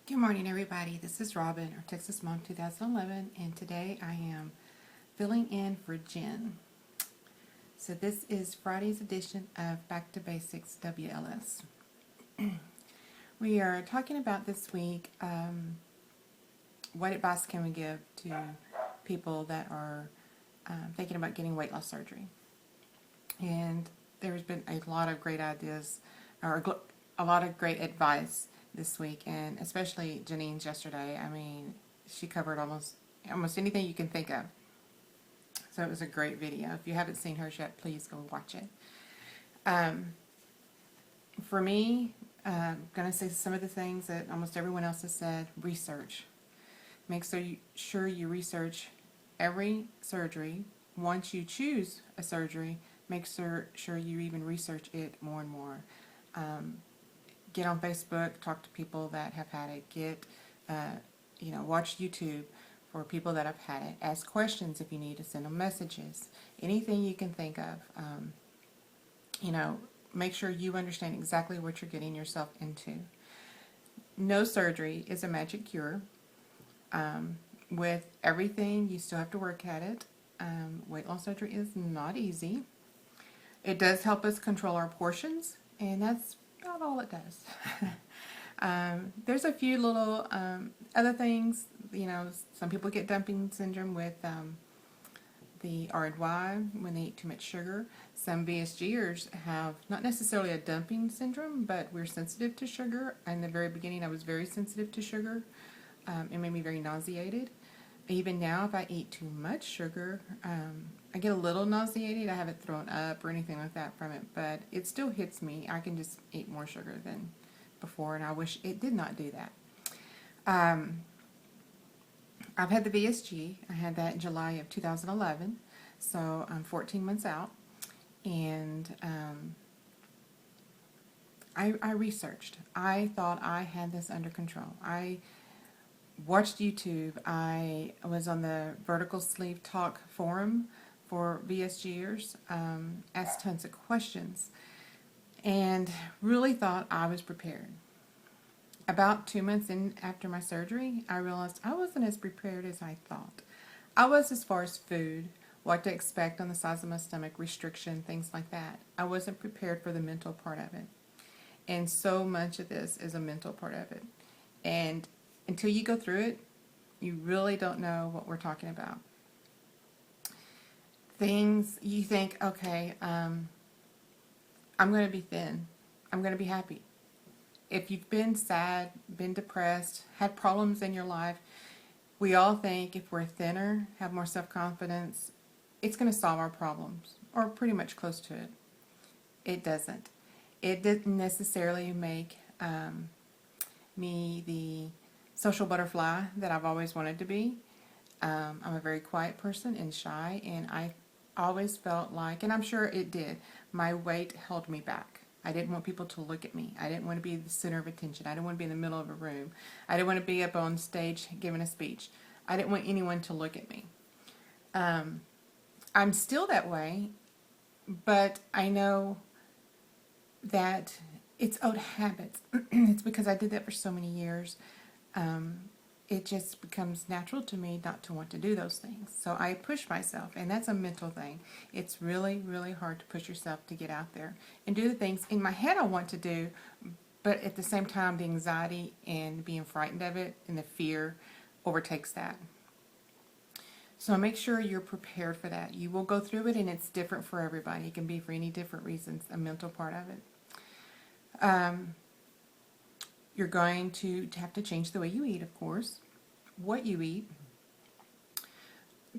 Good morning, everybody. This is Robin, or Texasmom 2011, and today I am filling in for Jen. So this is Friday's edition of Back to Basics WLS. We are talking about this week what advice can we give to people that are thinking about getting weight loss surgery. And there's been a lot of great ideas, or a lot of great advice this week, and especially Janine's yesterday. I mean, she covered almost anything you can think of. So it was a great video. If you haven't seen hers yet, please go watch it. For me, I'm going to say some of the things that almost everyone else has said. Research. Make sure you research every surgery. Once you choose a surgery, make sure you even research it more and more. Get on Facebook, talk to people that have had it. Watch YouTube for people that have had it. Ask questions if you need to, send them messages. Anything you can think of. Make sure you understand exactly what you're getting yourself into. No surgery is a magic cure. With everything, you still have to work at it. Weight loss surgery is not easy. It does help us control our portions, and that's about all it does. There's a few little other things. Some people get dumping syndrome with the RY when they eat too much sugar. Some VSGers have not necessarily a dumping syndrome, but we're sensitive to sugar. In the very beginning, I was very sensitive to sugar. It made me very nauseated. Even now, if I eat too much sugar, I get a little nauseated. I haven't thrown up or anything like that from it, but it still hits me. I can just eat more sugar than before, and I wish it did not do that. I've had the VSG. I had that in July of 2011, so I'm 14 months out, and I researched. I thought I had this under control. I watched YouTube. I was on the Vertical Sleeve Talk forum for VSGers, asked tons of questions, and really thought I was prepared. About 2 months in after my surgery, I realized I wasn't as prepared as I thought. I was as far as food, what to expect on the size of my stomach, restriction, things like that. I wasn't prepared for the mental part of it. And so much of this is a mental part of it. And until you go through it, you really don't know what we're talking about. Things you think, okay, I'm going to be thin. I'm going to be happy. If you've been sad, been depressed, had problems in your life, we all think if we're thinner, have more self-confidence, it's going to solve our problems, or pretty much close to it. It doesn't. It didn't necessarily make me the social butterfly that I've always wanted to be. I'm a very quiet person and shy, and I always felt like, and I'm sure it did, my weight held me back. I didn't want people to look at me. I didn't want to be the center of attention. I didn't want to be in the middle of a room. I didn't want to be up on stage giving a speech. I didn't want anyone to look at me. I'm still that way, but I know that it's old habits. It's because I did that for so many years. It just becomes natural to me not to want to do those things. So I push myself, and that's a mental thing. It's really, really hard to push yourself to get out there and do the things in my head I want to do, but at the same time, the anxiety and being frightened of it and the fear overtakes that. So make sure you're prepared for that. You will go through it, and it's different for everybody. It can be for any different reasons, a mental part of it. You're going to have to change the way you eat, of course, what you eat,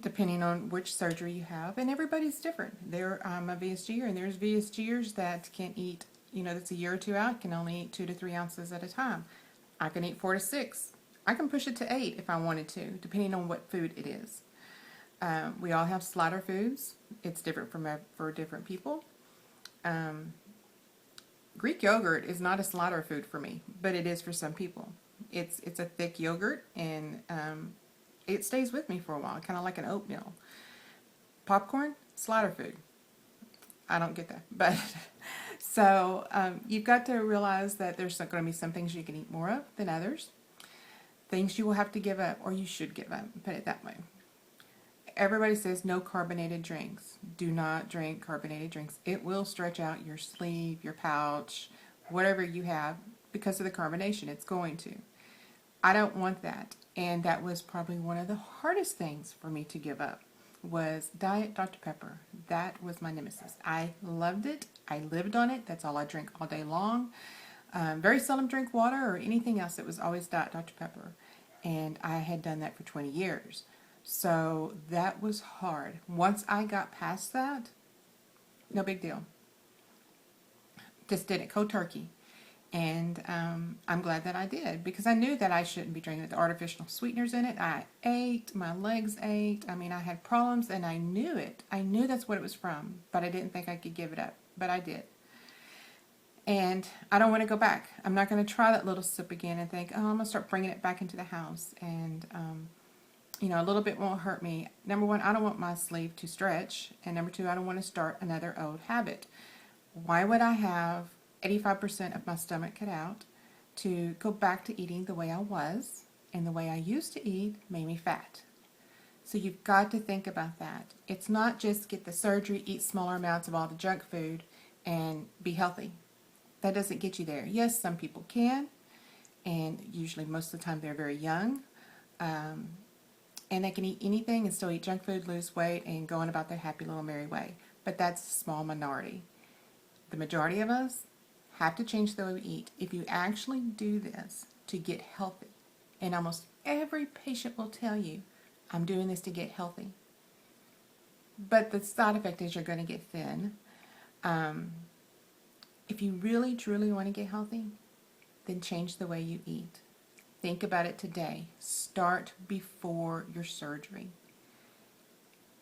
depending on which surgery you have, and everybody's different. I'm a VSGer, and there's VSGers that can eat, that's a year or two out, can only eat 2 to 3 ounces at a time. I can eat 4 to 6. I can push it to 8 if I wanted to, depending on what food it is. We all have slider foods. It's different for different people. Greek yogurt is not a slider food for me, but it is for some people. It's a thick yogurt, and it stays with me for a while, kind of like an oatmeal. Popcorn, slider food. I don't get that, but so you've got to realize that there's going to be some things you can eat more of than others. Things you will have to give up, or you should give up, put it that way. Everybody says no carbonated drinks. Do not drink carbonated drinks. It will stretch out your sleeve, your pouch, whatever you have, because of the carbonation. It's going to. I don't want that. And that was probably one of the hardest things for me to give up, was Diet Dr. Pepper. That was my nemesis. I loved it. I lived on it. That's all I drink all day long. Very seldom drink water or anything else. It was always Diet Dr. Pepper. And I had done that for 20 years. So that was hard. Once I got past that, no big deal. Just did it cold turkey. And I'm glad that I did, because I knew that I shouldn't be drinking the artificial sweeteners in it. I ached, my legs ached. I mean, I had problems, and I knew it. I knew that's what it was from, but I didn't think I could give it up. But I did. And I don't want to go back. I'm not going to try that little sip again and think, oh, I'm going to start bringing it back into the house. And, you know, a little bit won't hurt me. Number one, I don't want my sleeve to stretch. And number two, I don't want to start another old habit. Why would I have 85% of my stomach cut out to go back to eating the way I was? And the way I used to eat made me fat. So you've got to think about that. It's not just get the surgery, eat smaller amounts of all the junk food, and be healthy. That doesn't get you there. Yes, some people can, and usually most of the time they're very young, and they can eat anything and still eat junk food, lose weight, and go on about their happy little merry way. But that's a small minority. The majority of us have to change the way we eat. If you actually do this to get healthy, and almost every patient will tell you, I'm doing this to get healthy. But the side effect is you're going to get thin. If you really, truly want to get healthy, then change the way you eat. Think about it today. Start before your surgery.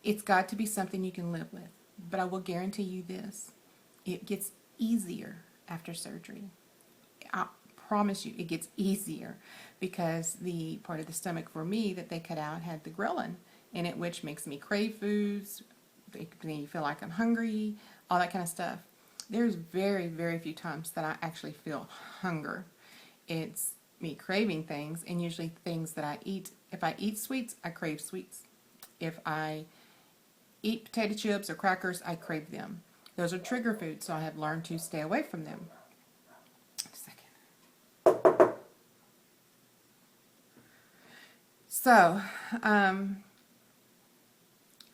It's got to be something you can live with. But I will guarantee you this. It gets easier after surgery. I promise you it gets easier, because the part of the stomach for me that they cut out had the ghrelin in it, which makes me crave foods, makes me feel like I'm hungry, all that kind of stuff. There's very, very few times that I actually feel hunger. It's me craving things, and usually things that I eat. If I eat sweets, I crave sweets. If I eat potato chips or crackers, I crave them. Those are trigger foods, so I have learned to stay away from them. A second. So,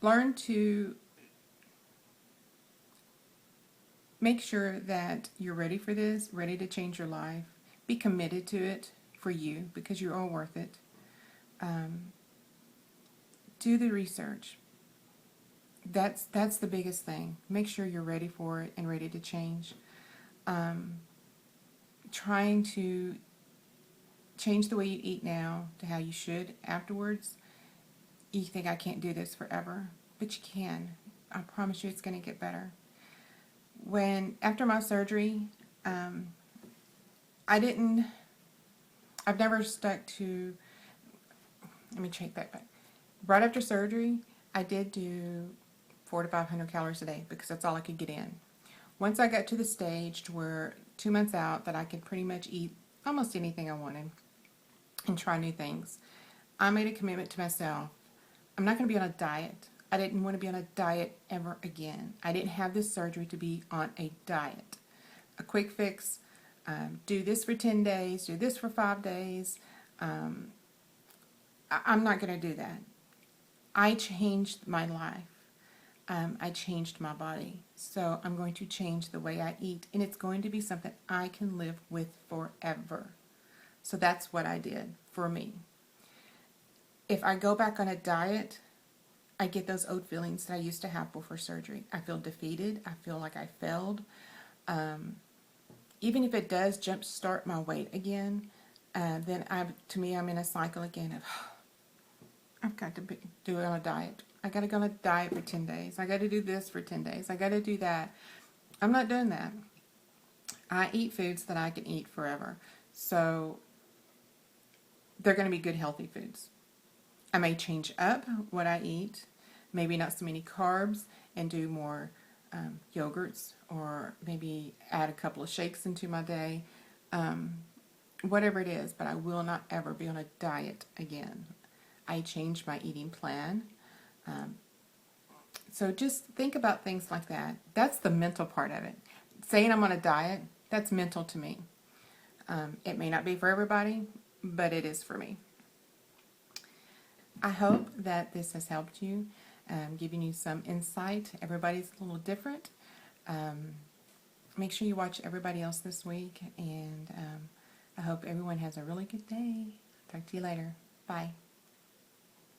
learn to make sure that you're ready for this, ready to change your life. Be committed to it for you, because you're all worth it. Do the research. That's the biggest thing. Make sure you're ready for it and ready to change. Trying to change the way you eat now to how you should afterwards. You think, I can't do this forever, but you can. I promise you it's going to get better. After my surgery, I've never stuck to, let me take that back. Right after surgery, I did do 400 to 500 calories a day, because that's all I could get in. Once I got to the stage to where 2 months out that I could pretty much eat almost anything I wanted and try new things, I made a commitment to myself. I'm not going to be on a diet. I didn't want to be on a diet ever again. I didn't have this surgery to be on a diet. A quick fix, do this for 10 days, do this for 5 days. I'm not going to do that. I changed my life. I changed my body. So I'm going to change the way I eat, and it's going to be something I can live with forever. So that's what I did for me. If I go back on a diet, I get those old feelings that I used to have before surgery. I feel defeated. I feel like I failed. Even if it does jumpstart my weight again, then to me I'm in a cycle again of, I've got to do it on a diet. I got to go on a diet for 10 days. I got to do this for 10 days. I got to do that. I'm not doing that. I eat foods that I can eat forever. So they're going to be good, healthy foods. I may change up what I eat, maybe not so many carbs, and do more yogurts, or maybe add a couple of shakes into my day, whatever it is, but I will not ever be on a diet again. I changed my eating plan. So just think about things like that. That's the mental part of it. Saying I'm on a diet, that's mental to me. It may not be for everybody, but it is for me. I hope that this has helped you, giving you some insight. Everybody's a little different. Make sure you watch everybody else this week, and I hope everyone has a really good day. Talk to you later. Bye.